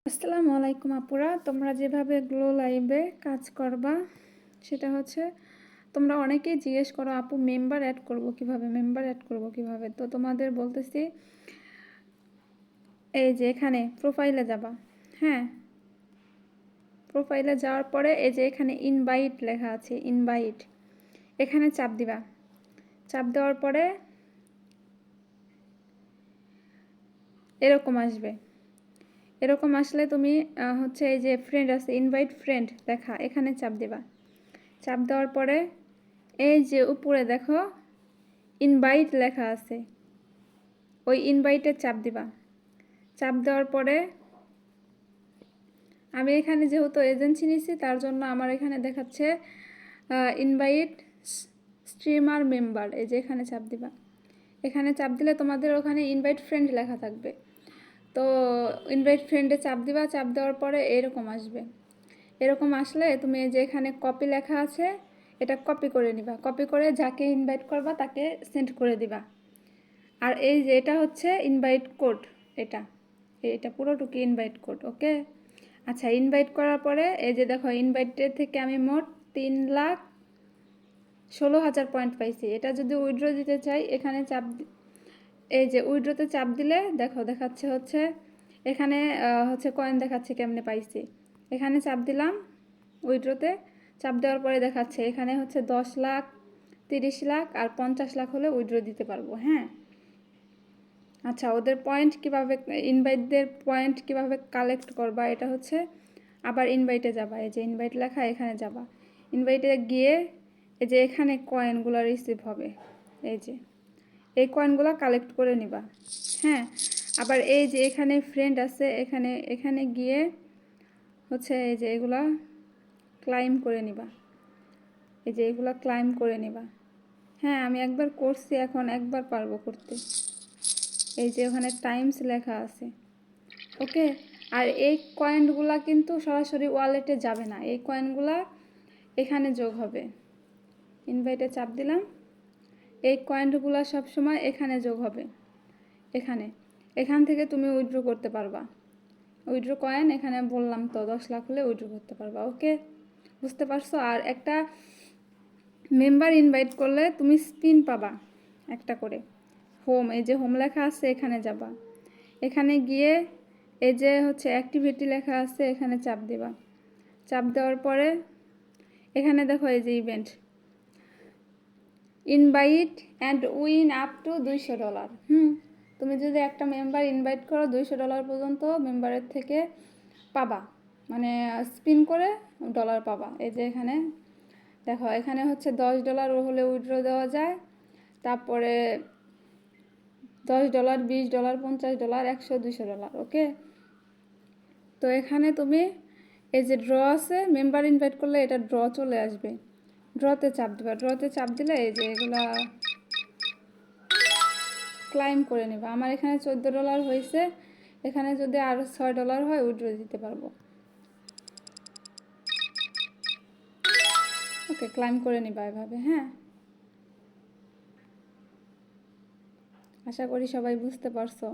আসসালামু আলাইকুম আপুরা, তোমরা যেভাবে গ্লো লাইভে কাজ করবা সেটা হচ্ছে তোমরা অনেকেই জিজ্ঞেস করো আপু মেম্বার অ্যাড করব কিভাবে। তো তোমাদের বলতেছি, এই যে এখানে প্রোফাইলে যাবা। হ্যাঁ, প্রোফাইলে যাওয়ার পরে এই যে এখানে ইনভাইট লেখা আছে, ইনভাইট, এখানে চাপ দিবা। চাপ দেওয়ার পরে এরকম আসবে। এরকম আসলে তুমি হচ্ছে এই যে ফ্রেন্ড আছে, ইনভাইট ফ্রেন্ড লেখা, এখানে চাপ দিবা। চাপ দেওয়ার পরে এই যে উপরে দেখো ইনভাইট লেখা আছে, ওই ইনভাইটে চাপ দিবা। চাপ দেওয়ার পরে আমি এখানে যেহেতু এজেন্সি নিছি তার জন্য আমার এখানে দেখাচ্ছে ইনভাইট স্ট্রিমার মেম্বার। এই যে এখানে চাপ দিবা। এখানে চাপ দিলে তোমাদের ওখানে ইনভাইট ফ্রেন্ড লেখা থাকবে। তো ইনভাইট ফ্রেন্ডে চাপ দিবা। চাপ দেওয়ার পরে এরকম আসবে। এরকম আসলে তুমি যে এখানে কপি লেখা আছে এটা কপি করে নিবা। কপি করে যাকে ইনভাইট করবা তাকে সেন্ড করে দিবা। আর এই যে এটা হচ্ছে ইনভাইট কোড, এটা এটা পুরোটুকু ইনভাইট কোড। ওকে, আচ্ছা, ইনভাইট করার পরে এই যে দেখো ইনভাইটের থেকে আমি মোট 3,16,000 পয়েন্ট পাইছি। এটা যদি উইথড্র দিতে চাই এখানে চাপ, এই যে উইথড্রতে চাপ দিলে দেখো দেখাচ্ছে হচ্ছে এখানে হচ্ছে কয়েন দেখাচ্ছে কেমনে পাইছি। এখানে চাপ দিলাম, উইথড্রতে চাপ দেওয়ার পরে দেখাচ্ছে এখানে হচ্ছে 10 লাখ, 30 লাখ আর 50 লাখ হলে উইথড্র দিতে পারবো। হ্যাঁ, আচ্ছা, ওদের পয়েন্ট কিভাবে, ইনভাইটদের পয়েন্ট কিভাবে কালেক্ট করবা এটা হচ্ছে আবার ইনভাইটে যাবা। এই যে ইনভাইট লেখা, এখানে যাবা। ইনভাইটে গিয়ে এই যে এখানে কয়েনগুলো রিসিভ হবে, এই যে এই কয়েনগুলো কালেক্ট করে নিবা। হ্যাঁ, আবার এই যে এখানে ফ্রেন্ড আছে, এখানে এখানে গিয়ে হচ্ছে এই যে এগুলা ক্লাইম করে নিবা। এই যে এগুলা ক্লাইম করে নিবা। হ্যাঁ, আমি একবার করছি, এখন একবার পারবো করতে। এই যে ওখানে টাইমস লেখা আছে। ওকে, আর এই কয়েনগুলা কিন্তু সরাসরি ওয়ালেটে যাবে না, এই কয়েনগুলা এখানে যোগ হবে। ইনভাইটে চাপ দিলাম, এই কয়েনগুলো সবসময় এখানে যোগ হবে। এখান থেকে তুমি উইথড্র করতে পারবা। উইথড্র কয়েন এখানে বললাম তো 10 লাখ হলে উইথড্র করতে পারবা। ওকে, বুঝতে পারছো? আর একটা মেম্বার ইনভাইট করলে তুমি স্পিন পাবা একটা করে। হোম, এই যে হোম লেখা আছে এখানে যাবা। এখানে গিয়ে এই যে হচ্ছে অ্যাক্টিভিটি লেখা আছে, এখানে চাপ দিবা। চাপ দেওয়ার পরে এখানে দেখো এই যে event, invite and win up to $200। তুমি যদি একটা মেম্বার ইনভাইট করো $200 পর্যন্ত মেম্বারের থেকে পাবা, মানে স্পিন করে ডলার পাবা। এই যে এখানে দেখো, এখানে হচ্ছে $10 হলে উইথড্র দেওয়া যায়। তারপরে $10, $20, $50, $100, $200। ওকে, তো এখানে তুমি এই যে ড্র আছে, মেম্বার ইনভাইট করলে এটা ড্র চলে আসবে। ড্রতে চাপ দিবা। ড্রতে চাপ দিলে এই যে এগুলা ক্লাইম করে নেবা। আমার এখানে $14 হয়েছে, এখানে যদি আরও $6 হয় উইথড্র দিতে পারবো। ওকে, ক্লাইম করে নিবা এভাবে। হ্যাঁ, আশা করি সবাই বুঝতে পারছো।